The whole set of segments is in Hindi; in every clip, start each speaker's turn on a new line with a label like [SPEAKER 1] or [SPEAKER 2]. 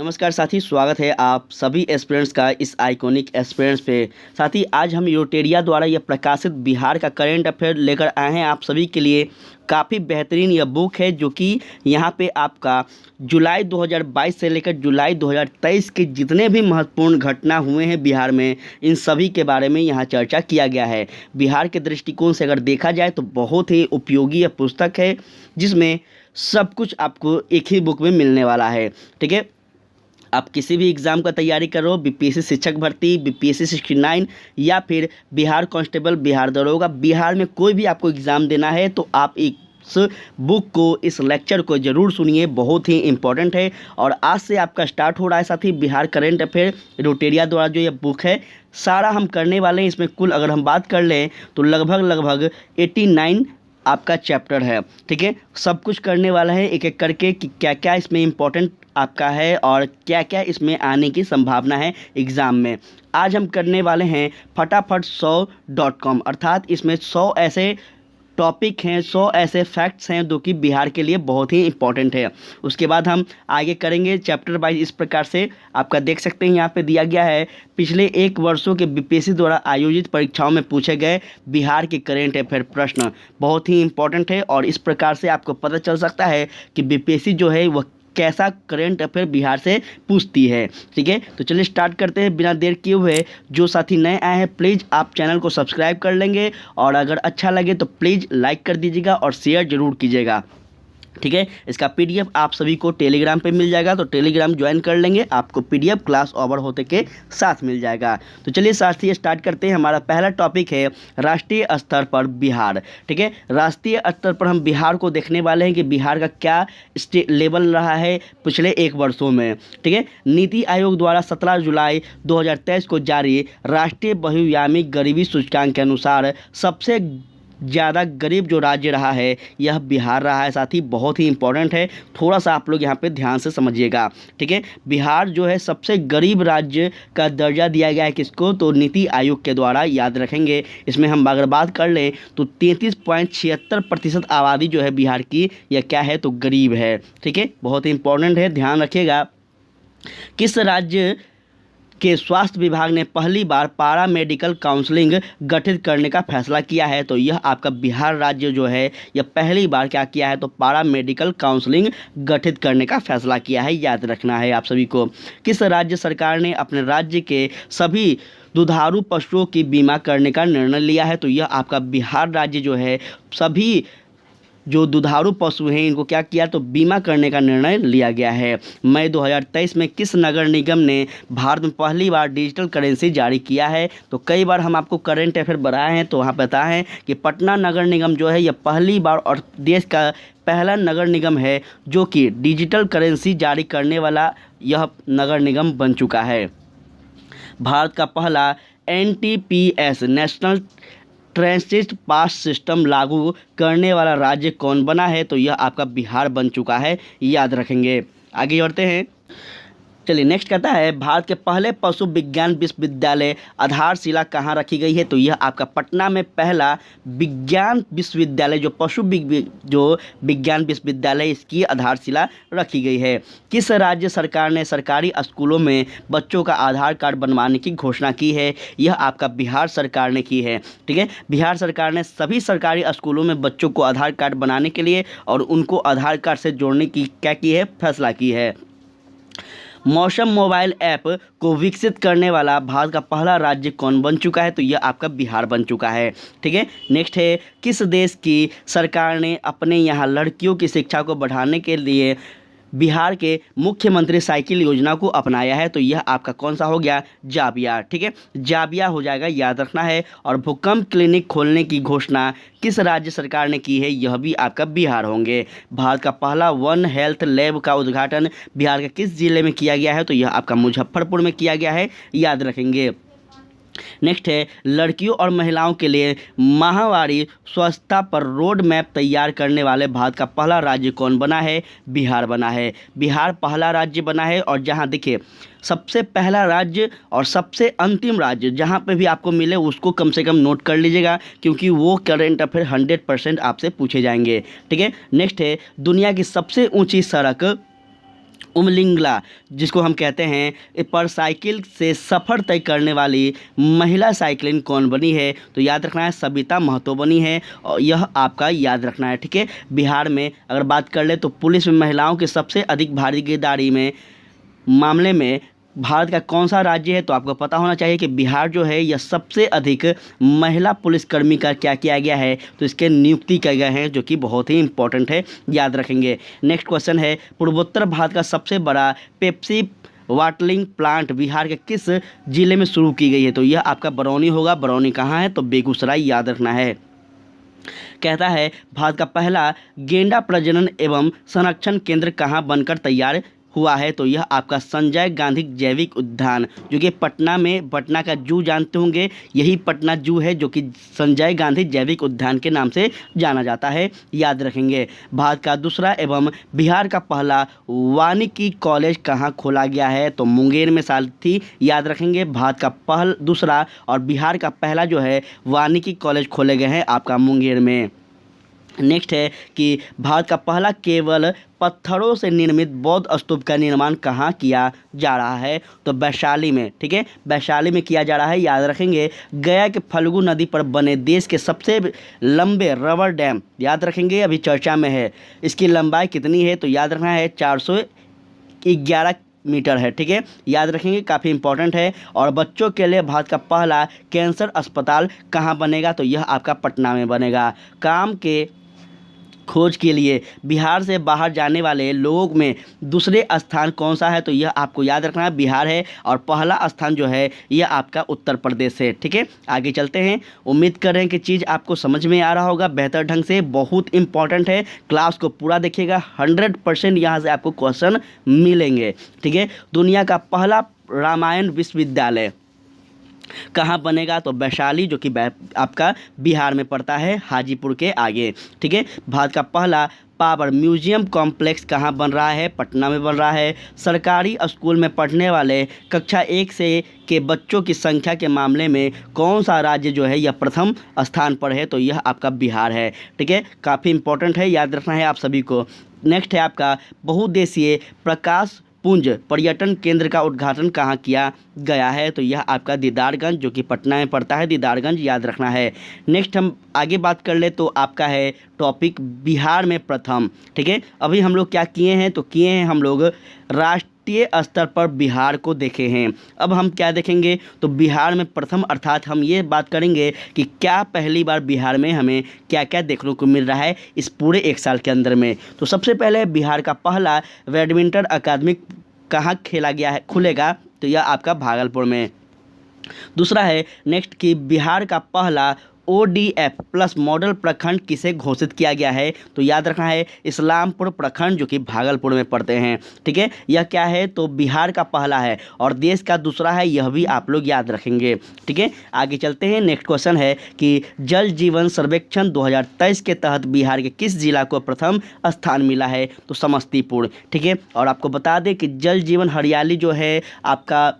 [SPEAKER 1] नमस्कार साथी, स्वागत है आप सभी एस्पिरेंट्स का इस आइकॉनिक एस्पिरेंट्स पे। साथी, आज हम यूटेरिया द्वारा यह प्रकाशित बिहार का करंट अफेयर लेकर आए हैं आप सभी के लिए। काफ़ी बेहतरीन यह बुक है जो कि यहाँ पे आपका जुलाई 2022 से लेकर जुलाई 2023 के जितने भी महत्वपूर्ण घटना हुए हैं बिहार में, इन सभी के बारे में यहाँ चर्चा किया गया है। बिहार के दृष्टिकोण से अगर देखा जाए तो बहुत ही उपयोगी यह पुस्तक है, जिसमें सब कुछ आपको एक ही बुक में मिलने वाला है। ठीक है, आप किसी भी एग्ज़ाम का तैयारी कर रहे हो, बीपीएससी शिक्षक भर्ती, बीपीएससी 69 या फिर बिहार कांस्टेबल, बिहार दरोगा, बिहार में कोई भी आपको एग्ज़ाम देना है तो आप इस बुक को, इस लेक्चर को ज़रूर सुनिए, बहुत ही इम्पोर्टेंट है। और आज से आपका स्टार्ट हो रहा है साथी बिहार करंट अफेयर यूटेरिया द्वारा जो ये बुक है, सारा हम करने वाले हैं। इसमें कुल अगर हम बात कर लें तो लगभग 89 आपका चैप्टर है। ठीक है, सब कुछ करने वाला है एक एक करके कि क्या क्या इसमें इम्पोर्टेंट आपका है और क्या क्या इसमें आने की संभावना है एग्ज़ाम में। आज हम करने वाले हैं फटाफट 100.com, अर्थात इसमें 100 ऐसे टॉपिक हैं, 100 ऐसे फैक्ट्स हैं जो कि बिहार के लिए बहुत ही इंपॉर्टेंट है। उसके बाद हम आगे करेंगे चैप्टर वाइज। इस प्रकार से आपका देख सकते हैं यहाँ पे दिया गया है पिछले 1 वर्षों के बीपीएससी द्वारा आयोजित परीक्षाओं में पूछे गए बिहार के करेंट अफेयर प्रश्न, बहुत ही इंपॉर्टेंट है। और इस प्रकार से आपको पता चल सकता है कि बीपीएससी जो है वह कैसा करंट अफेयर बिहार से पूछती है। ठीक है, तो चलिए स्टार्ट करते हैं बिना देर किए हुए। जो साथी नए आए हैं प्लीज़ आप चैनल को सब्सक्राइब कर लेंगे, और अगर अच्छा लगे तो प्लीज़ लाइक कर दीजिएगा और शेयर ज़रूर कीजिएगा। ठीक है, इसका पीडीएफ आप सभी को टेलीग्राम पे मिल जाएगा, तो टेलीग्राम ज्वाइन कर लेंगे, आपको पीडीएफ क्लास ओवर होते के साथ मिल जाएगा। तो चलिए साथी स्टार्ट करते हैं। हमारा पहला टॉपिक है राष्ट्रीय स्तर पर बिहार। ठीक है, राष्ट्रीय स्तर पर हम बिहार को देखने वाले हैं कि बिहार का क्या लेवल रहा है पिछले 1 वर्षों में। ठीक है, नीति आयोग द्वारा 17 जुलाई 2023 को जारी राष्ट्रीय बहुआयामी गरीबी सूचकांक के अनुसार सबसे ज़्यादा गरीब जो राज्य रहा है यह बिहार रहा है। साथ ही बहुत ही इंपॉर्टेंट है, थोड़ा सा आप लोग यहाँ पे ध्यान से समझिएगा। ठीक है, बिहार जो है सबसे गरीब राज्य का दर्जा दिया गया है किसको, तो नीति आयोग के द्वारा, याद रखेंगे। इसमें हम अगर बात कर लें तो 33.76% आबादी जो है बिहार की, यह क्या है तो गरीब है। ठीक है, बहुत ही इंपॉर्टेंट है, ध्यान रखिएगा। किस राज्य के स्वास्थ्य विभाग ने पहली बार पारा मेडिकल काउंसलिंग गठित करने का फैसला किया है, तो यह आपका बिहार राज्य जो है यह पहली बार क्या किया है तो पारा मेडिकल काउंसलिंग गठित करने का फैसला किया है, याद रखना है आप सभी को। किस राज्य सरकार ने अपने राज्य के सभी दुधारू पशुओं की बीमा करने का निर्णय लिया है, तो यह आपका बिहार राज्य जो है सभी जो दुधारू पशु हैं इनको क्या किया तो बीमा करने का निर्णय लिया गया है। मई 2023 में किस नगर निगम ने भारत में पहली बार डिजिटल करेंसी जारी किया है, तो कई बार हम आपको करंट अफेयर बनाए हैं तो वहाँ बताए हैं कि पटना नगर निगम जो है यह पहली बार और देश का पहला नगर निगम है जो कि डिजिटल करेंसी जारी करने वाला यह नगर निगम बन चुका है। भारत का पहला NTPS national transit pass system लागू करने वाला राज्य कौन बना है, तो यह आपका बिहार बन चुका है, याद रखेंगे। आगे बढ़ते हैं। चलिए नेक्स्ट कहता है भारत के पहले पशु विज्ञान विश्वविद्यालय आधारशिला कहाँ रखी गई है, तो यह आपका पटना में पहला विज्ञान विश्वविद्यालय जो विज्ञान विश्वविद्यालय इसकी आधारशिला रखी गई है। किस राज्य सरकार ने सरकारी स्कूलों में बच्चों का आधार कार्ड बनवाने की घोषणा की है, यह आपका बिहार सरकार ने की है। ठीक है, बिहार सरकार ने सभी सरकारी स्कूलों में बच्चों को आधार कार्ड बनाने के लिए और उनको आधार कार्ड से जोड़ने की क्या की है, फैसला की है। मौसम मोबाइल ऐप को विकसित करने वाला भारत का पहला राज्य कौन बन चुका है, तो यह आपका बिहार बन चुका है। ठीक है, नेक्स्ट है किस देश की सरकार ने अपने यहाँ लड़कियों की शिक्षा को बढ़ाने के लिए बिहार के मुख्यमंत्री साइकिल योजना को अपनाया है, तो यह आपका कौन सा हो गया, जाबिया। ठीक है, जाबिया हो जाएगा, याद रखना है। और भूकंप क्लिनिक खोलने की घोषणा किस राज्य सरकार ने की है, यह भी आपका बिहार होंगे। भारत का पहला वन हेल्थ लैब का उद्घाटन बिहार के किस जिले में किया गया है, तो यह आपका मुजफ्फरपुर में किया गया है, याद रखेंगे। नेक्स्ट है लड़कियों और महिलाओं के लिए माहवारी स्वच्छता पर रोड मैप तैयार करने वाले भारत का पहला राज्य कौन बना है, बिहार बना है। बिहार पहला राज्य बना है। और जहां देखिए सबसे पहला राज्य और सबसे अंतिम राज्य जहां पे भी आपको मिले उसको कम से कम नोट कर लीजिएगा, क्योंकि वो करंट अफेयर 100% आपसे पूछे जाएंगे। ठीक है, नेक्स्ट है दुनिया की सबसे ऊंची सड़क उमलिंगला, जिसको हम कहते हैं, पर साइकिल से सफ़र तय करने वाली महिला साइक्लिन कौन बनी है? तो याद रखना है सबिता महतो बनी है, और यह आपका याद रखना है। ठीक है, बिहार में अगर बात कर ले तो पुलिस में महिलाओं की सबसे अधिक भागीदारी में मामले में भारत का कौन सा राज्य है? तो आपको पता होना चाहिए कि बिहार जो है यह सबसे अधिक महिला पुलिसकर्मी का क्या किया गया है? तो इसके नियुक्ति किए गए हैं, जो कि बहुत ही इंपॉर्टेंट है, याद रखेंगे। नेक्स्ट क्वेश्चन है, पूर्वोत्तर भारत का सबसे बड़ा पेप्सी बॉटलिंग प्लांट बिहार के किस जिले में शुरू की गई है? तो यह आपका बरौनी होगा। बरौनी कहाँ है? तो बेगूसराय, याद रखना है। कहता है भारत का पहला गेंडा प्रजनन एवं संरक्षण केंद्र कहाँ बनकर तैयार हुआ है? तो यह आपका संजय गांधी जैविक उद्यान, जो कि पटना में, पटना का जू जानते होंगे, यही पटना जू है जो कि संजय गांधी जैविक उद्यान के नाम से जाना जाता है, याद रखेंगे। भारत का दूसरा एवं बिहार का पहला वानिकी कॉलेज कहाँ खोला गया है? तो मुंगेर में साथी, याद रखेंगे। भारत का दूसरा और बिहार का पहला जो है वानिकी कॉलेज खोले गए हैं आपका मुंगेर में। नेक्स्ट है कि भारत का पहला केवल पत्थरों से निर्मित बौद्ध स्तूप का निर्माण कहाँ किया जा रहा है? तो वैशाली में। ठीक है, वैशाली में किया जा रहा है, याद रखेंगे। गया के फल्गु नदी पर बने देश के सबसे लंबे रबर डैम, याद रखेंगे, अभी चर्चा में है। इसकी लंबाई कितनी है? तो याद रखना है 411 मीटर है। ठीक है, याद रखेंगे, काफ़ी इंपॉर्टेंट है। और बच्चों के लिए भारत का पहला कैंसर अस्पताल कहाँ बनेगा? तो यह आपका पटना में बनेगा। काम के खोज के लिए बिहार से बाहर जाने वाले लोगों में दूसरे स्थान कौन सा है? तो यह आपको याद रखना है, बिहार है। और पहला स्थान जो है यह आपका उत्तर प्रदेश है। ठीक है, आगे चलते हैं। उम्मीद कर रहे हैं कि चीज़ आपको समझ में आ रहा होगा बेहतर ढंग से। बहुत इंपॉर्टेंट है, क्लास को पूरा देखिएगा, 100% यहाँ से आपको क्वेश्चन मिलेंगे। ठीक है, दुनिया का पहला रामायण विश्वविद्यालय कहाँ बनेगा? तो वैशाली, जो कि आपका बिहार में पड़ता है, हाजीपुर के आगे। ठीक है, भारत का पहला पावर म्यूजियम कॉम्प्लेक्स कहाँ बन रहा है? पटना में बन रहा है। सरकारी स्कूल में पढ़ने वाले कक्षा 1 से के बच्चों की संख्या के मामले में कौन सा राज्य जो है यह प्रथम स्थान पर है? तो यह आपका बिहार है। ठीक है, काफ़ी इंपॉर्टेंट है, याद रखना है आप सभी को। नेक्स्ट है आपका बहुउद्देशीय प्रकाश पुंज पर्यटन केंद्र का उद्घाटन कहाँ किया गया है? तो यह आपका दीदारगंज, जो कि पटना में पड़ता है, दीदारगंज, याद रखना है। नेक्स्ट हम आगे बात कर ले तो आपका है टॉपिक बिहार में प्रथम। ठीक है, अभी हम लोग क्या किए हैं? तो किए हैं हम लोग राष्ट्रीय स्तर पर बिहार को देखे हैं। अब हम क्या देखेंगे? तो बिहार में प्रथम, अर्थात हम ये बात करेंगे कि क्या पहली बार बिहार में हमें क्या क्या देखने को मिल रहा है इस पूरे 1 साल के अंदर में। तो सबसे पहले बिहार का पहला बैडमिंटन अकादमी कहाँ खेला गया है, खुलेगा? तो यह आपका भागलपुर में। दूसरा है नेक्स्ट कि बिहार का पहला ODF प्लस मॉडल प्रखंड किसे घोषित किया गया है? तो याद रखना है इस्लामपुर प्रखंड, जो कि भागलपुर में पड़ते हैं। ठीक है, यह क्या है? तो बिहार का पहला है और देश का दूसरा है, यह भी आप लोग याद रखेंगे। ठीक है, आगे चलते हैं। नेक्स्ट क्वेश्चन है कि जल जीवन सर्वेक्षण 2023 के तहत बिहार के किस जिला को प्रथम स्थान मिला है? तो समस्तीपुर। ठीक है, और आपको बता दें कि जल जीवन हरियाली जो है आपका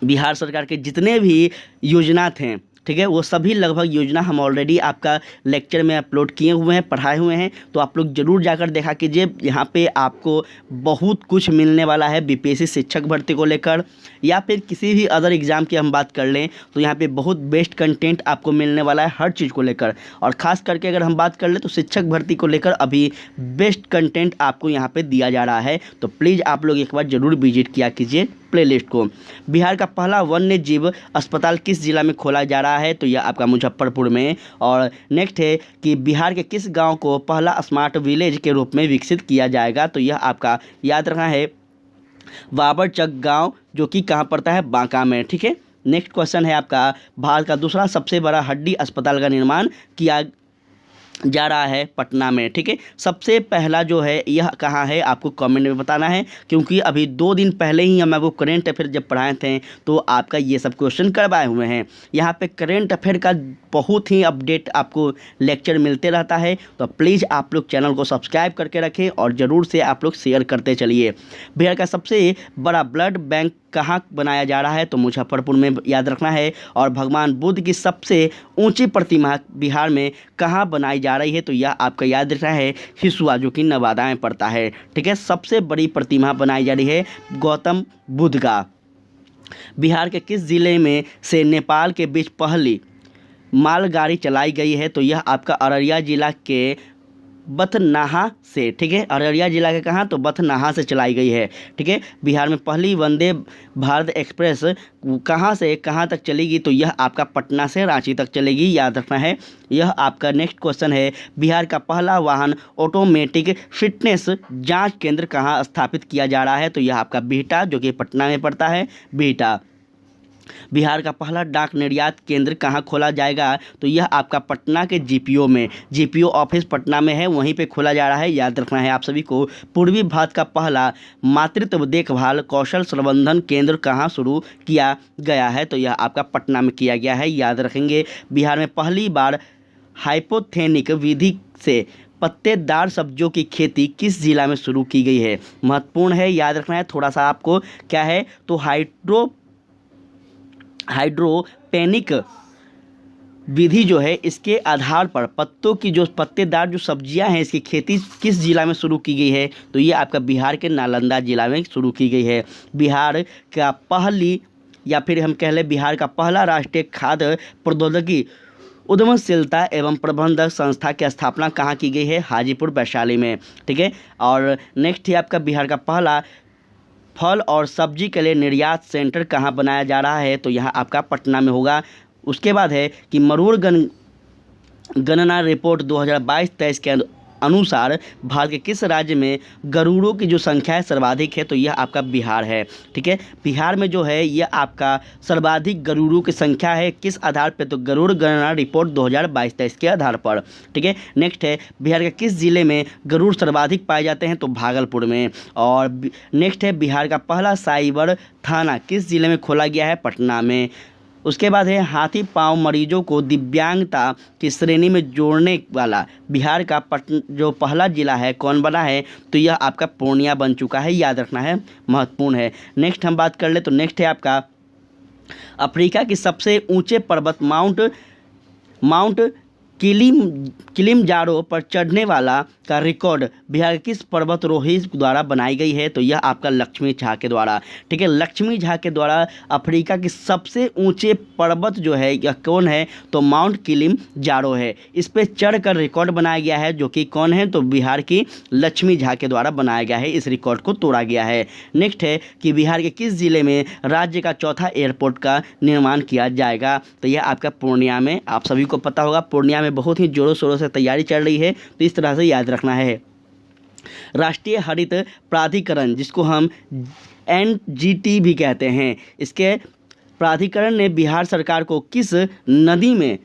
[SPEAKER 1] बिहार सरकार के जितने भी योजना थे, ठीक है, वो सभी लगभग योजना हम ऑलरेडी आपका लेक्चर में अपलोड किए हुए हैं, पढ़ाए हुए हैं। तो आप लोग ज़रूर जाकर देखा कीजिए, यहाँ पे आपको बहुत कुछ मिलने वाला है। BPSC शिक्षक भर्ती को लेकर या फिर किसी भी अदर एग्ज़ाम की हम बात कर लें तो यहाँ पे बहुत बेस्ट कंटेंट आपको मिलने वाला है हर चीज़ को लेकर। और ख़ास करके अगर हम बात कर लें तो शिक्षक भर्ती को लेकर अभी बेस्ट कंटेंट आपको यहाँ पर दिया जा रहा है। तो प्लीज़ आप लोग एक बार ज़रूर विजिट किया कीजिए प्लेलिस्ट को। बिहार का पहला वन्य जीव अस्पताल किस जिला में खोला जा रहा है? तो यह आपका मुजफ्फरपुर में। और नेक्स्ट है कि बिहार के किस गांव को पहला स्मार्ट विलेज के रूप में विकसित किया जाएगा? तो यह आपका याद रखना है बाबरचक गांव, जो कि कहाँ पड़ता है? बांका में। ठीक है, नेक्स्ट क्वेश्चन है आपका भारत का दूसरा सबसे बड़ा हड्डी अस्पताल का निर्माण किया जा रहा है पटना में। ठीक है, सबसे पहला जो है यह कहाँ है आपको कमेंट में बताना है, क्योंकि अभी 2 दिन पहले ही हम आपको करेंट अफेयर जब पढ़ाए थे तो आपका ये सब क्वेश्चन करवाए हुए हैं। यहाँ पे करेंट अफेयर का बहुत ही अपडेट आपको लेक्चर मिलते रहता है। तो प्लीज़ आप लोग चैनल को सब्सक्राइब करके रखें और ज़रूर से आप लोग शेयर करते चलिए। बिहार का सबसे बड़ा ब्लड बैंक कहाँ बनाया जा रहा है, तो मुजफ्फरपुर में याद रखना है। और भगवान बुद्ध की सबसे ऊंची प्रतिमा बिहार में कहाँ बनाई जा रही है, तो यह आपका याद रखना है हिसुआ, जो कि नवादा में पड़ता है। ठीक है, सबसे बड़ी प्रतिमा बनाई जा रही है गौतम बुद्ध का। बिहार के किस जिले में से नेपाल के बीच पहली मालगाड़ी चलाई गई है, तो यह आपका अररिया जिला के बथनाहा से। ठीक है, अररिया जिला के कहाँ, तो बथनाहा से चलाई गई है। ठीक है, बिहार में पहली वंदे भारत एक्सप्रेस कहाँ से कहाँ तक चलेगी, तो यह आपका पटना से रांची तक चलेगी, याद रखना है। यह आपका नेक्स्ट क्वेश्चन है, बिहार का पहला वाहन ऑटोमेटिक फिटनेस जांच केंद्र कहाँ स्थापित किया जा रहा है, तो यह आपका बिहटा, जो कि पटना में पड़ता है, बिहटा। बिहार का पहला डाक निर्यात केंद्र कहाँ खोला जाएगा, तो यह आपका पटना के जीपीओ में, जीपीओ ऑफिस पटना में है, वहीं पे खोला जा रहा है, याद रखना है आप सभी को। पूर्वी भारत का पहला मातृत्व देखभाल कौशल प्रबंधन केंद्र कहाँ शुरू किया गया है, तो यह आपका पटना में किया गया है, याद रखेंगे। बिहार में पहली बार हाइपोथेनिक विधि से पत्तेदार सब्जियों की खेती किस जिला में शुरू की गई है, महत्वपूर्ण है, याद रखना है। थोड़ा सा आपको क्या है, तो हाइड्रोपेनिक विधि जो है, इसके आधार पर पत्तों की जो पत्तेदार जो सब्जियां हैं, इसकी खेती किस जिला में शुरू की गई है, तो ये आपका बिहार के नालंदा जिला में शुरू की गई है। बिहार का पहली, या फिर हम कह लें बिहार का पहला राष्ट्रीय खाद्य प्रौद्योगिकी उद्यमशीलता एवं प्रबंधक संस्था की स्थापना कहाँ की गई है, हाजीपुर वैशाली में। ठीक है, और नेक्स्ट है आपका बिहार का पहला फल और सब्जी के लिए निर्यात सेंटर कहाँ बनाया जा रहा है, तो यहाँ आपका पटना में होगा। उसके बाद है कि मरूर गणना रिपोर्ट 2022-23 के अनुसार भारत के किस राज्य में गरुड़ों की जो संख्या है सर्वाधिक है, तो यह आपका बिहार है। ठीक है, बिहार में जो है यह आपका सर्वाधिक गरुड़ों की संख्या है, किस आधार पे, तो गरुड़ गणना रिपोर्ट 2022-23 के आधार पर। ठीक है, नेक्स्ट है बिहार के किस जिले में गरुड़ सर्वाधिक पाए जाते हैं, तो भागलपुर में। और नेक्स्ट है बिहार का पहला साइबर थाना किस जिले में खोला गया है, पटना में। उसके बाद है हाथी पांव मरीजों को दिव्यांगता की श्रेणी में जोड़ने वाला बिहार का जो पहला जिला है कौन बना है, तो यह आपका पूर्णिया बन चुका है, याद रखना है, महत्वपूर्ण है। नेक्स्ट हम बात कर ले, तो नेक्स्ट है आपका अफ्रीका की सबसे ऊंचे पर्वत माउंट किलिमंजारो पर चढ़ने वाला का रिकॉर्ड बिहार के किस पर्वतारोही द्वारा बनाई गई है, तो यह आपका लक्ष्मी झा के द्वारा। ठीक है, लक्ष्मी झा के द्वारा अफ्रीका की सबसे ऊंचे पर्वत जो है यह कौन है, तो माउंट किलिमंजारो है, इस पे चढ़कर रिकॉर्ड बनाया गया है, जो कि कौन है, तो बिहार की लक्ष्मी झा के द्वारा बनाया गया है, इस रिकॉर्ड को तोड़ा गया है। नेक्स्ट है कि बिहार के किस जिले में राज्य का चौथा एयरपोर्ट का निर्माण किया जाएगा, तो यह आपका पूर्णिया में। आप सभी को पता होगा पूर्णिया में बहुत ही जोरों शोरों से तैयारी चल रही है, तो इस तरह से याद रखना है। राष्ट्रीय हरित प्राधिकरण, जिसको हम NGT भी कहते हैं, इसके प्राधिकरण ने बिहार सरकार को किस नदी में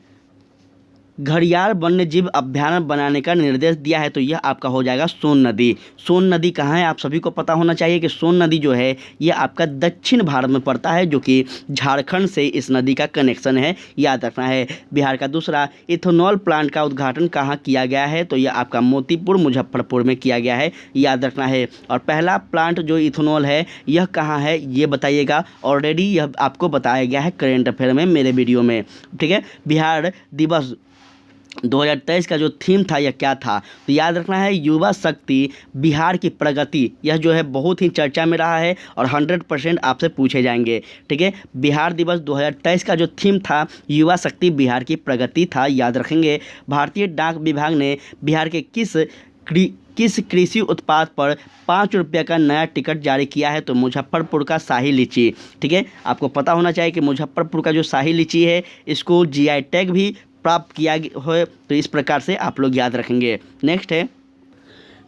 [SPEAKER 1] घड़ियाल वन्य जीव अभ्यारण्य बनाने का निर्देश दिया है, तो यह आपका हो जाएगा सोन नदी। सोन नदी कहाँ है, आप सभी को पता होना चाहिए कि सोन नदी जो है यह आपका दक्षिण भारत में पड़ता है, जो कि झारखंड से इस नदी का कनेक्शन है, याद रखना है। बिहार का दूसरा इथेनॉल प्लांट का उद्घाटन कहाँ किया गया है, तो यह आपका मोतीपुर मुजफ्फरपुर में किया गया है, याद रखना है। और पहला प्लांट जो इथेनॉल है यह कहाँ है, ये बताइएगा, ऑलरेडी यह आपको बताया गया है करेंट अफेयर में मेरे वीडियो में। ठीक है, बिहार दिवस 2023 का जो थीम था यह क्या था, तो याद रखना है युवा शक्ति बिहार की प्रगति। यह जो है बहुत ही चर्चा में रहा है और 100% आपसे पूछे जाएंगे। ठीक है, बिहार दिवस 2023 का जो थीम था युवा शक्ति बिहार की प्रगति था, याद रखेंगे। भारतीय डाक विभाग ने बिहार के किस कृषि उत्पाद पर 5 रुपये का नया टिकट जारी किया है, तो मुजफ्फरपुर का शाही लीची। ठीक है, आपको पता होना चाहिए कि मुजफ्फरपुर का जो शाही लीची है इसको GI टैग भी प्राप्त किया है, तो इस प्रकार से आप लोग याद रखेंगे। नेक्स्ट है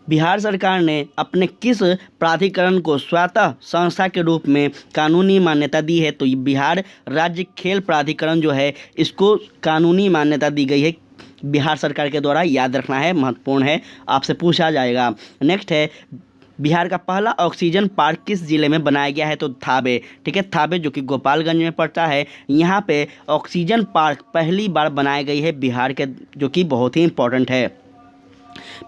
[SPEAKER 1] बिहार सरकार ने अपने किस प्राधिकरण को स्वायत्त संस्था के रूप में कानूनी मान्यता दी है, तो बिहार राज्य खेल प्राधिकरण जो है इसको कानूनी मान्यता दी गई है बिहार सरकार के द्वारा, याद रखना है, महत्वपूर्ण है, आपसे पूछा जाएगा। नेक्स्ट है बिहार का पहला ऑक्सीजन पार्क किस जिले में बनाया गया है, तो थावे। ठीक है, थावे जो कि गोपालगंज में पड़ता है, यहाँ पे ऑक्सीजन पार्क पहली बार बनाई गई है बिहार के, जो कि बहुत ही इंपॉर्टेंट है।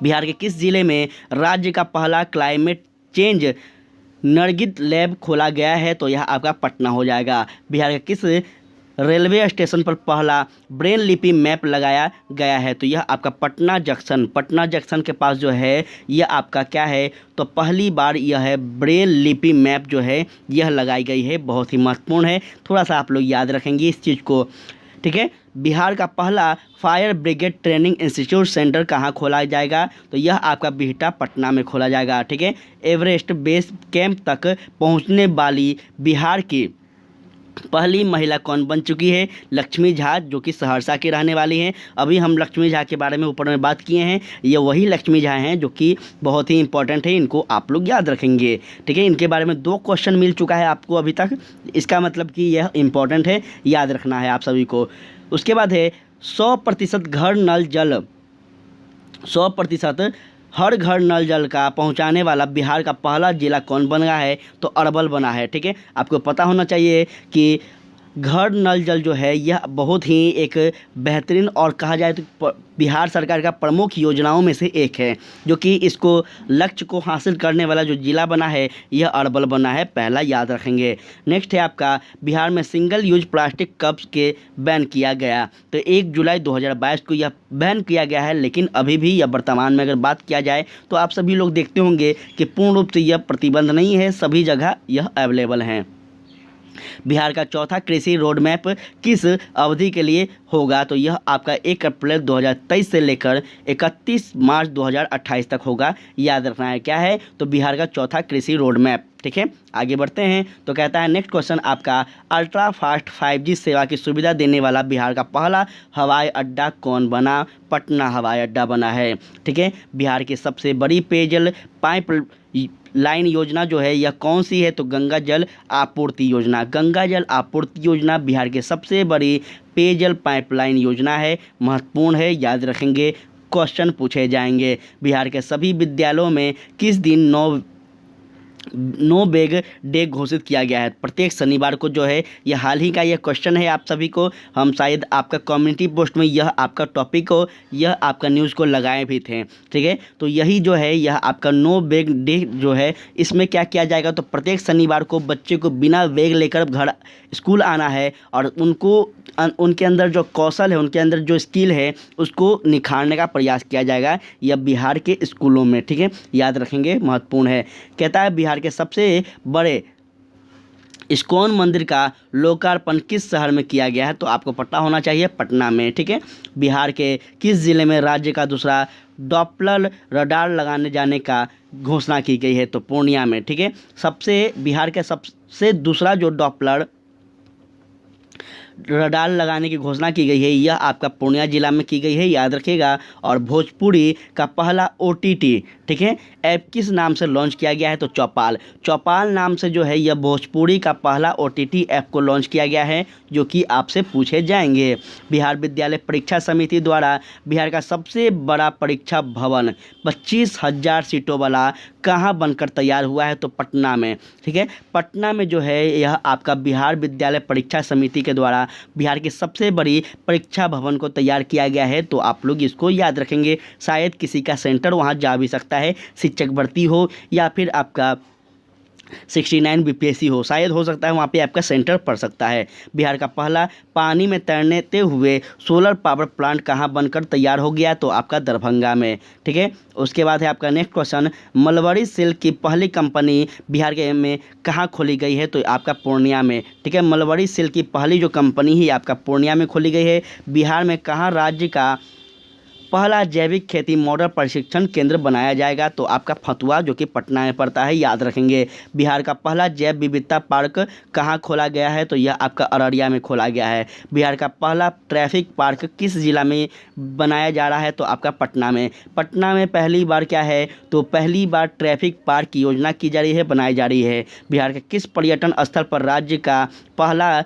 [SPEAKER 1] बिहार के किस जिले में राज्य का पहला क्लाइमेट चेंज नरगित लैब खोला गया है? तो यह आपका पटना हो जाएगा। बिहार के किस रेलवे स्टेशन पर पहला ब्रेल लिपि मैप लगाया गया है? तो यह आपका पटना जंक्शन के पास जो है यह आपका क्या है? तो पहली बार यह है ब्रेल लिपि मैप जो है यह लगाई गई है। बहुत ही महत्वपूर्ण है, थोड़ा सा आप लोग याद रखेंगे इस चीज़ को, ठीक है। बिहार का पहला fire brigade training institute centre कहाँ खोला जाएगा? तो यह आपका बिहटा पटना में खोला जाएगा, ठीक है। एवरेस्ट बेस कैंप तक पहुँचने वाली बिहार की पहली महिला कौन बन चुकी है? लक्ष्मी झा, जो कि सहरसा की रहने वाली हैं। अभी हम लक्ष्मी झा के बारे में ऊपर में बात किए हैं, ये वही लक्ष्मी झा हैं जो कि बहुत ही इंपॉर्टेंट है, इनको आप लोग याद रखेंगे, ठीक है। इनके बारे में 2 क्वेश्चन मिल चुका है आपको अभी तक, इसका मतलब कि यह इंपॉर्टेंट है, याद रखना है आप सभी को। उसके बाद है 100% घर नल जल, 100% हर घर नल जल का पहुंचाने वाला बिहार का पहला जिला कौन बना है? तो अरवल बना है, ठीक है। आपको पता होना चाहिए कि घर नल जल जो है यह बहुत ही एक बेहतरीन और कहा जाए तो बिहार सरकार का प्रमुख योजनाओं में से एक है, जो कि इसको लक्ष्य को हासिल करने वाला जो जिला बना है यह अरवल बना है, पहला याद रखेंगे। नेक्स्ट है आपका बिहार में सिंगल यूज प्लास्टिक कप्स के बैन किया गया। तो 1 जुलाई 2022 को यह बैन किया गया है, लेकिन अभी भी यह वर्तमान में अगर बात किया जाए तो आप सभी लोग देखते होंगे कि पूर्ण रूप से यह प्रतिबंध नहीं है, सभी जगह यह अवेलेबल हैं। बिहार का चौथा कृषि रोड मैप किस अवधि के लिए होगा? तो यह आपका 1 अप्रैल 2023 से लेकर 31 मार्च 2028 तक होगा, याद रखना है। क्या है? तो बिहार का चौथा कृषि रोड मैप, ठीक है। आगे बढ़ते हैं तो कहता है नेक्स्ट क्वेश्चन आपका, अल्ट्रा फास्ट 5G सेवा की सुविधा देने वाला बिहार का पहला हवाई अड्डा कौन बना? पटना हवाई अड्डा बना है, ठीक है। बिहार की सबसे बड़ी पेयजल पाइप लाइन योजना जो है यह कौन सी है? तो गंगा जल आपूर्ति योजना। गंगा जल आपूर्ति योजना बिहार की सबसे बड़ी पेयजल पाइपलाइन योजना है, महत्वपूर्ण है, याद रखेंगे, क्वेश्चन पूछे जाएंगे। बिहार के सभी विद्यालयों में किस दिन नो बैग डे घोषित किया गया है? प्रत्येक शनिवार को जो है यह हाल ही का यह क्वेश्चन है, आप सभी को हम शायद आपका कम्युनिटी पोस्ट में यह आपका टॉपिक को, यह आपका न्यूज़ को लगाए भी थे, ठीक है। तो यही जो है यह आपका नो बैग डे जो है इसमें क्या किया जाएगा? तो प्रत्येक शनिवार को बच्चे को बिना बैग लेकर घर स्कूल आना है और उनके अंदर जो कौशल है, उनके अंदर जो स्किल है उसको निखारने का प्रयास किया जाएगा, यह बिहार के स्कूलों में, ठीक है, याद रखेंगे, महत्वपूर्ण है। कहता है बिहार के सबसे बड़े इस्कॉन मंदिर का लोकार्पण किस शहर में किया गया है? तो आपको पता होना चाहिए, पटना में, ठीक है। बिहार के किस जिले में राज्य का दूसरा डॉप्लर रडार लगाने जाने का घोषणा की गई है? तो पूर्णिया में, ठीक है। बिहार के सबसे दूसरा जो डॉप्लर रडार लगाने की घोषणा की गई है यह आपका पूर्णिया जिला में की गई है, याद रखिएगा। और भोजपुरी का पहला OTT, ठीक है, ऐप किस नाम से लॉन्च किया गया है? तो चौपाल नाम से जो है यह भोजपुरी का पहला OTT ऐप को लॉन्च किया गया है, जो कि आपसे पूछे जाएंगे। बिहार विद्यालय परीक्षा समिति द्वारा बिहार का सबसे बड़ा परीक्षा भवन 25,000 सीटों वाला कहाँ बनकर तैयार हुआ है? तो पटना में, ठीक है। पटना में जो है यह आपका बिहार विद्यालय परीक्षा समिति के द्वारा बिहार की सबसे बड़ी परीक्षा भवन को तैयार किया गया है, तो आप लोग इसको याद रखेंगे। शायद किसी का सेंटर वहाँ जा भी सकता है, शिक्षक भर्ती हो या फिर आपका 69 BPSC हो, शायद हो सकता है वहाँ पे आपका सेंटर पड़ सकता है। बिहार का पहला पानी में तैरते हुए सोलर पावर प्लांट कहाँ बनकर तैयार हो गया? तो आपका दरभंगा में, ठीक है। उसके बाद है आपका नेक्स्ट क्वेश्चन, मलबरी सिल्क की पहली कंपनी बिहार के में कहाँ खोली गई है? तो आपका पूर्णिया में, ठीक है। मलबरी सिल्क की पहली जो कंपनी ही आपका पूर्णिया में खोली गई है। बिहार में कहाँ राज्य का पहला जैविक खेती मॉडल प्रशिक्षण केंद्र बनाया जाएगा? तो आपका फतुआ, जो कि पटना में पड़ता है, याद रखेंगे। बिहार का पहला जैव विविधता पार्क कहाँ खोला गया है? तो यह आपका अररिया में खोला गया है। बिहार का पहला ट्रैफिक पार्क किस जिला में बनाया जा रहा है? तो आपका पटना में। पटना में पहली बार क्या है? तो पहली बार ट्रैफिक पार्क की योजना की जा रही है, बनाई जा रही है। बिहार के किस पर्यटन स्थल पर राज्य का पहला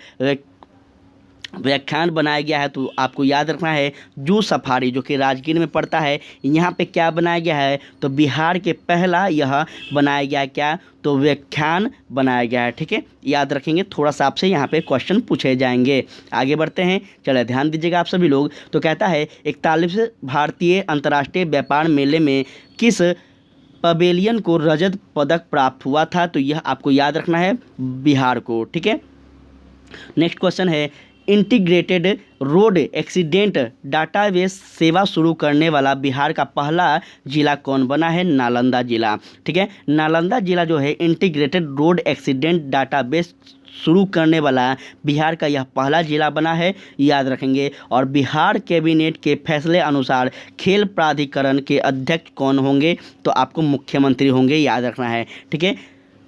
[SPEAKER 1] व्याख्यान बनाया गया है? तो आपको याद रखना है जू सफारी, जो कि राजगीर में पड़ता है, यहाँ पे क्या बनाया गया है? तो बिहार के पहला यह बनाया गया क्या? तो व्याख्यान बनाया गया है, ठीक है, याद रखेंगे। थोड़ा सा आपसे यहाँ पे क्वेश्चन पूछे जाएंगे। आगे बढ़ते हैं, चलिए ध्यान दीजिएगा आप सभी लोग। तो कहता है 41वें भारतीय अंतर्राष्ट्रीय व्यापार मेले में किस पवेलियन को रजत पदक प्राप्त हुआ था? तो यह आपको याद रखना है, बिहार को। ठीक है, नेक्स्ट क्वेश्चन है, इंटीग्रेटेड रोड एक्सीडेंट डाटाबेस सेवा शुरू करने वाला बिहार का पहला जिला कौन बना है? नालंदा जिला। ठीक है, नालंदा जिला जो है इंटीग्रेटेड रोड एक्सीडेंट डाटाबेस शुरू करने वाला बिहार का यह पहला जिला बना है, याद रखेंगे। और बिहार कैबिनेट के फैसले अनुसार खेल प्राधिकरण के अध्यक्ष कौन होंगे? तो आपको मुख्यमंत्री होंगे, याद रखना है। ठीक है,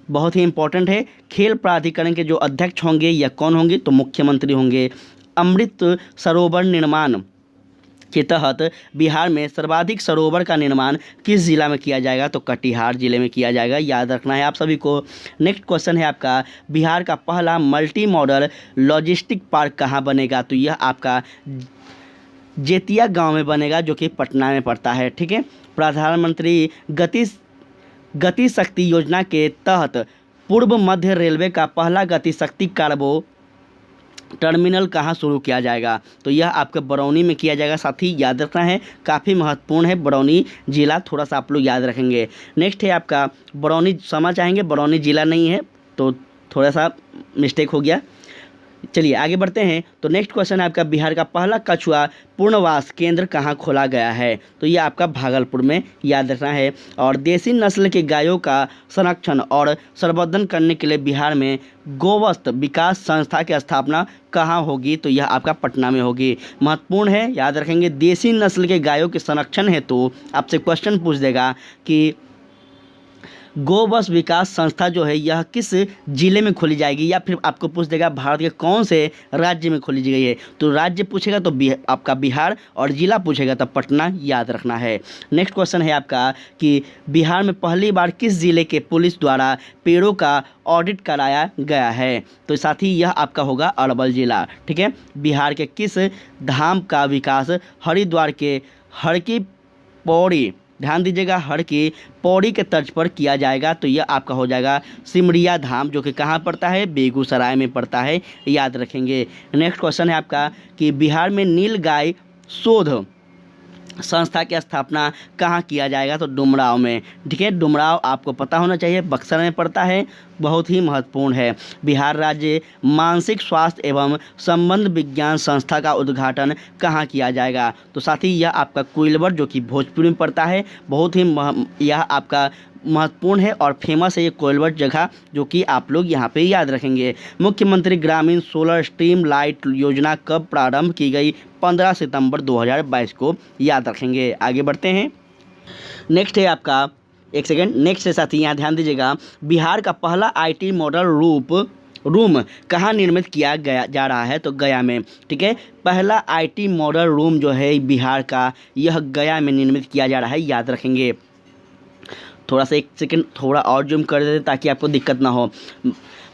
[SPEAKER 1] बहुत ही इंपॉर्टेंट है, खेल प्राधिकरण के जो अध्यक्ष होंगे या कौन होंगे? तो मुख्यमंत्री होंगे। अमृत सरोवर निर्माण के तहत बिहार में सर्वाधिक सरोवर का निर्माण किस जिला में किया जाएगा? तो कटिहार जिले में किया जाएगा, याद रखना है आप सभी को। नेक्स्ट क्वेश्चन है आपका, बिहार का पहला मल्टी मॉडल लॉजिस्टिक पार्क कहाँ बनेगा? तो यह आपका जेतिया गांव में बनेगा, जो कि पटना में पड़ता है। ठीक है, प्रधानमंत्री गति शक्ति योजना के तहत पूर्व मध्य रेलवे का पहला गति शक्ति कार्गो टर्मिनल कहाँ शुरू किया जाएगा? तो यह आपके बरौनी में किया जाएगा। साथ ही याद रखना है, काफ़ी महत्वपूर्ण है बरौनी जिला, थोड़ा सा आप लोग याद रखेंगे। नेक्स्ट है आपका बरौनी, क्षमा चाहेंगे बरौनी जिला नहीं है, तो थोड़ा सा मिस्टेक हो गया। चलिए आगे बढ़ते हैं। तो नेक्स्ट क्वेश्चन है आपका, बिहार का पहला कछुआ पुनर्वास केंद्र कहाँ खोला गया है? तो ये आपका भागलपुर में, याद रखना है। और देसी नस्ल के गायों का संरक्षण और संवर्धन करने के लिए बिहार में गोवत्स विकास संस्था की स्थापना कहाँ होगी? तो यह आपका पटना में होगी, महत्वपूर्ण है, याद रखेंगे। देसी नस्ल के गायों के संरक्षण हेतु आपसे क्वेश्चन पूछ देगा कि गोवत्स विकास संस्था जो है यह किस जिले में खोली जाएगी, या फिर आपको पूछ देगा भारत के कौन से राज्य में खोली गई है? तो राज्य पूछेगा तो आपका बिहार, और जिला पूछेगा तो पटना, याद रखना है। नेक्स्ट क्वेश्चन है आपका कि बिहार में पहली बार किस जिले के पुलिस द्वारा पेड़ों का ऑडिट कराया गया है? तो साथ ही यह आपका होगा अरवल जिला। ठीक है, बिहार के किस धाम का विकास हरिद्वार के हर की पौड़ी, ध्यान दीजिएगा, हर की पौड़ी के तर्ज पर किया जाएगा? तो यह आपका हो जाएगा सिमरिया धाम, जो कि कहाँ पड़ता है? बेगूसराय में पड़ता है, याद रखेंगे। नेक्स्ट क्वेश्चन है आपका कि बिहार में नील गाय शोध संस्था की स्थापना कहाँ किया जाएगा? तो डुमराव में। ठीक है, डुमराव आपको पता होना चाहिए, बक्सर में पड़ता है, बहुत ही महत्वपूर्ण है। बिहार राज्य मानसिक स्वास्थ्य एवं संबंध विज्ञान संस्था का उद्घाटन कहाँ किया जाएगा? तो साथ ही यह आपका कोइलवर, जो कि भोजपुर में पड़ता है, बहुत ही यह आपका महत्वपूर्ण है और फेमस है ये कोइलवर जगह, जो कि आप लोग यहाँ पे याद रखेंगे। मुख्यमंत्री ग्रामीण सोलर स्ट्रीम लाइट योजना कब प्रारंभ की गई? 15 सितंबर 2022 को, याद रखेंगे। आगे बढ़ते हैं। नेक्स्ट है आपका, एक सेकेंड, नेक्स्ट है साथी, यहाँ ध्यान दीजिएगा, बिहार का पहला IT मॉडल रूम कहाँ निर्मित किया गया जा रहा है? तो गया में। ठीक है, पहला IT मॉडल रूम जो है बिहार का, यह गया में निर्मित किया जा रहा है, याद रखेंगे। थोड़ा सा एक सेकंड थोड़ा और जूम कर देते ताकि आपको दिक्कत ना हो।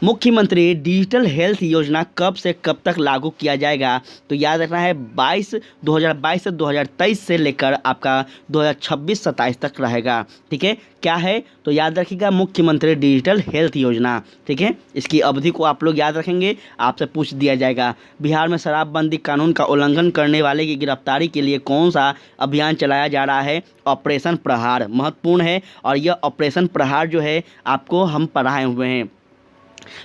[SPEAKER 1] मुख्यमंत्री डिजिटल हेल्थ योजना कब से कब तक लागू किया जाएगा? तो याद रखना है 2022 से 2023 से लेकर आपका 2026-27 तक रहेगा। ठीक है, क्या है? तो याद रखिएगा, मुख्यमंत्री डिजिटल हेल्थ योजना। ठीक है, इसकी अवधि को आप लोग याद रखेंगे, आपसे पूछ दिया जाएगा। बिहार में शराबबंदी कानून का उल्लंघन करने वाले की गिरफ्तारी के लिए कौन सा अभियान चलाया जा रहा है? ऑपरेशन प्रहार, महत्वपूर्ण है। और यह ऑपरेशन प्रहार जो है आपको हम पढ़ाए हुए हैं,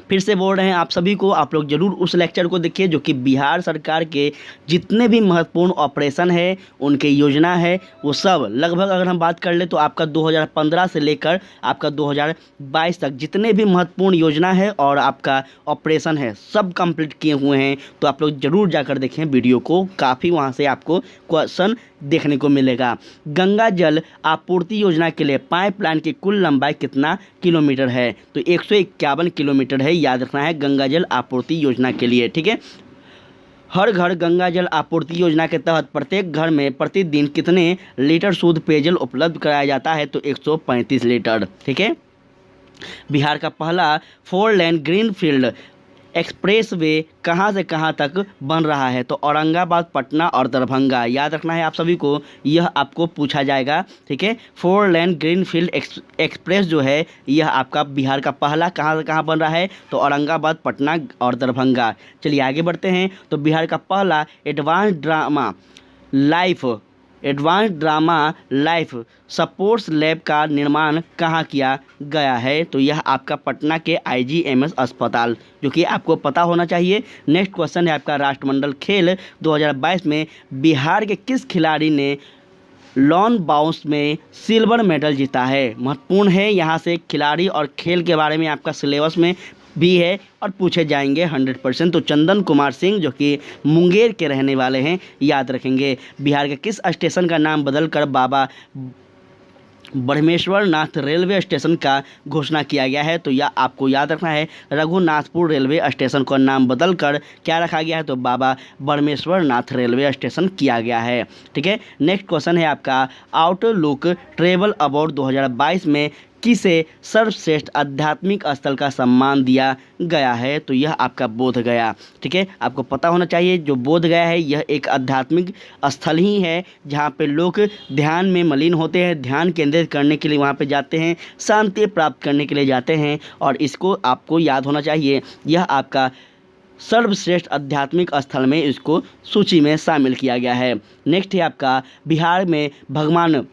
[SPEAKER 1] फिर से बोल रहे हैं आप सभी को, आप लोग जरूर उस लेक्चर को देखिए जो कि बिहार सरकार के जितने भी महत्वपूर्ण ऑपरेशन है, उनके योजना है, वो सब लगभग अगर हम बात कर ले तो आपका 2015 से लेकर आपका 2022 तक जितने भी महत्वपूर्ण योजना है और आपका ऑपरेशन है, सब कंप्लीट किए हुए हैं। तो आप लोग जरूर जाकर देखें वीडियो को, काफ़ी वहाँ से आपको क्वेश्चन देखने को मिलेगा। गंगा जल आपूर्ति योजना के लिए पाइपलाइन की कुल लंबाई कितना किलोमीटर है? तो 151 किलोमीटर है, याद रखना है, गंगा जल आपूर्ति योजना के लिए। ठीक है, हर घर गंगा जल आपूर्ति योजना के तहत प्रत्येक घर में प्रतिदिन कितने लीटर शुद्ध पेयजल उपलब्ध कराया जाता है? तो 135 लीटर। ठीक है, बिहार का पहला 4 लेन ग्रीनफील्ड एक्सप्रेस वे कहाँ से कहाँ तक बन रहा है? तो औरंगाबाद, पटना और दरभंगा, याद रखना है आप सभी को, यह आपको पूछा जाएगा। ठीक है, 4 लेन ग्रीनफील्ड एक्सप्रेस जो है यह आपका बिहार का पहला कहाँ से कहाँ बन रहा है? तो औरंगाबाद, पटना और दरभंगा। चलिए आगे बढ़ते हैं। तो बिहार का पहला advance drama life advance drama life supports lab का निर्माण कहाँ किया गया है? तो यह आपका पटना के IGMS अस्पताल, जो कि आपको पता होना चाहिए। नेक्स्ट क्वेश्चन है आपका, राष्ट्रमंडल खेल 2022 में बिहार के किस खिलाड़ी ने लॉन बाउंस में सिल्वर मेडल जीता है? महत्वपूर्ण है, यहाँ से खिलाड़ी और खेल के बारे में आपका सिलेबस में भी है और पूछे जाएंगे 100%। तो चंदन कुमार सिंह, जो कि मुंगेर के रहने वाले हैं, याद रखेंगे। बिहार के किस स्टेशन का नाम बदलकर बाबा ब्रह्मेश्वर नाथ रेलवे स्टेशन का घोषणा किया गया है? तो यह आपको याद रखना है, रघुनाथपुर रेलवे स्टेशन का नाम बदलकर क्या रखा गया है? तो बाबा ब्रह्मेश्वर नाथ रेलवे स्टेशन किया गया है। ठीक है, नेक्स्ट क्वेश्चन है आपका, आउटलुक ट्रेवल अवार्ड 2022 में किसे सर्वश्रेष्ठ आध्यात्मिक स्थल का सम्मान दिया गया है? तो यह आपका बोध गया। ठीक है, आपको पता होना चाहिए जो बोध गया है यह एक आध्यात्मिक स्थल ही है, जहाँ पे लोग ध्यान में मलिन होते हैं, ध्यान केंद्रित करने के लिए वहाँ पे जाते हैं, शांति प्राप्त करने के लिए जाते हैं, और इसको आपको याद होना चाहिए। यह आपका सर्वश्रेष्ठ आध्यात्मिक स्थल में इसको सूची में शामिल किया गया है। नेक्स्ट है आपका, बिहार में भगवान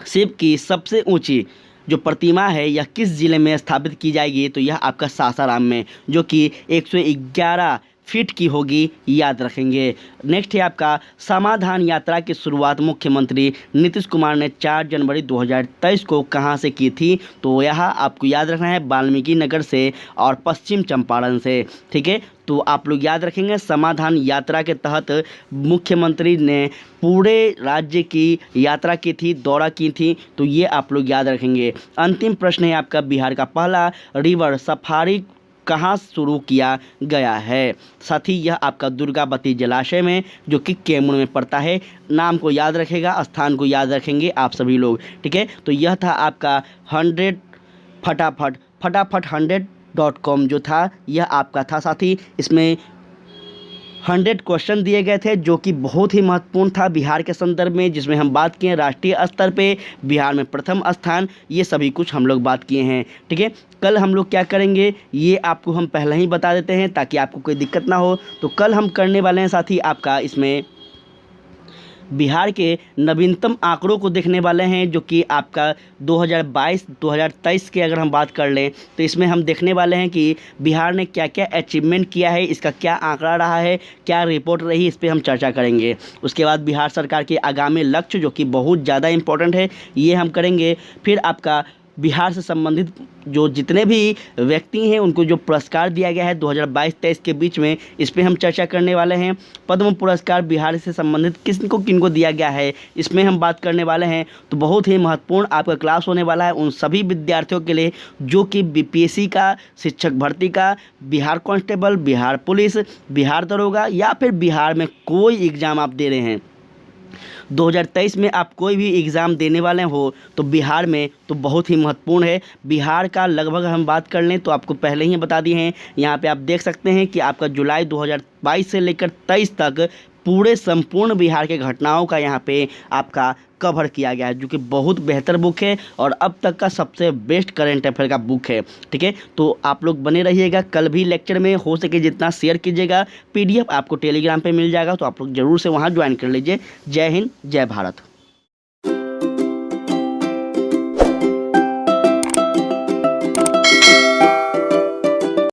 [SPEAKER 1] शिव की सबसे ऊंची जो प्रतिमा है यह किस जिले में स्थापित की जाएगी? तो यह आपका सासाराम में, जो कि 111 फीट की होगी, याद रखेंगे। नेक्स्ट है आपका, समाधान यात्रा की शुरुआत मुख्यमंत्री नीतीश कुमार ने 4 जनवरी 2023 को कहां से की थी? तो यह आपको याद रखना है, वाल्मीकि नगर से और पश्चिम चंपारण से। ठीक है, तो आप लोग याद रखेंगे, समाधान यात्रा के तहत मुख्यमंत्री ने पूरे राज्य की यात्रा की थी, दौरा की थी, तो ये आप लोग याद रखेंगे। अंतिम प्रश्न है आपका, बिहार का पहला रिवर सफारी कहाँ शुरू किया गया है? साथ ही यह आपका दुर्गावती जलाशय में, जो कि कैमूर में पड़ता है। नाम को याद रखेगा, स्थान को याद रखेंगे आप सभी लोग। ठीक है, तो यह था आपका 100 फटाफट 100.com जो था यह आपका था। साथ ही इसमें 100 क्वेश्चन दिए गए थे, जो कि बहुत ही महत्वपूर्ण था बिहार के संदर्भ में, जिसमें हम बात किए राष्ट्रीय स्तर पे बिहार में प्रथम स्थान, ये सभी कुछ हम लोग बात किए हैं। ठीक है, कल हम लोग क्या करेंगे ये आपको हम पहले ही बता देते हैं ताकि आपको कोई दिक्कत ना हो। तो कल हम करने वाले हैं साथ ही आपका इसमें बिहार के नवीनतम आंकड़ों को देखने वाले हैं, जो कि आपका 2022-2023 के अगर हम बात कर लें तो इसमें हम देखने वाले हैं कि बिहार ने क्या क्या अचीवमेंट किया है, इसका क्या आंकड़ा रहा है, क्या रिपोर्ट रही, इस पर हम चर्चा करेंगे। उसके बाद बिहार सरकार के आगामी लक्ष्य, जो कि बहुत ज़्यादा इंपॉर्टेंट है, ये हम करेंगे। फिर आपका बिहार से संबंधित जो जितने भी व्यक्ति हैं उनको जो पुरस्कार दिया गया है 2022-23 के बीच में, इस पर हम चर्चा करने वाले हैं। पद्म पुरस्कार बिहार से संबंधित किनको दिया गया है, इसमें हम बात करने वाले हैं। तो बहुत ही महत्वपूर्ण आपका क्लास होने वाला है उन सभी विद्यार्थियों के लिए जो कि BPSC का, शिक्षक भर्ती का, बिहार कांस्टेबल, बिहार पुलिस, बिहार दरोगा या फिर बिहार में कोई एग्ज़ाम आप दे रहे हैं। 2023 में आप कोई भी एग्ज़ाम देने वाले हो तो बिहार में तो बहुत ही महत्वपूर्ण है। बिहार का लगभग हम बात कर लें तो आपको पहले ही बता दिए हैं, यहाँ पे आप देख सकते हैं कि आपका जुलाई 2022 से लेकर 23 तक पूरे संपूर्ण बिहार के घटनाओं का यहाँ पे आपका कवर किया गया है, जो कि बहुत बेहतर बुक है और अब तक का सबसे बेस्ट करंट अफेयर का बुक है। ठीक है, तो आप लोग बने रहिएगा, कल भी लेक्चर में हो सके जितना शेयर कीजिएगा। PDF आपको टेलीग्राम पे मिल जाएगा, तो आप लोग ज़रूर से वहाँ ज्वाइन कर लीजिए। जय हिंद, जय भारत।